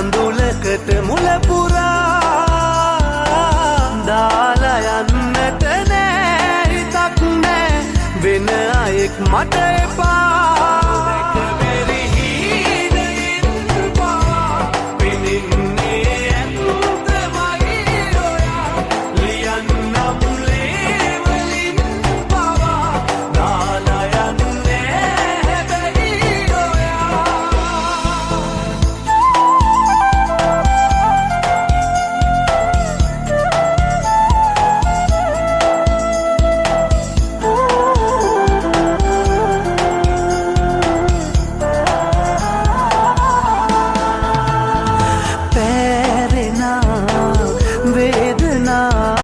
කඳුලකට මුල පුරා දාලා යන්නට නෑ හිතක් නෑ වෙන අයෙක් මට එපා वेदना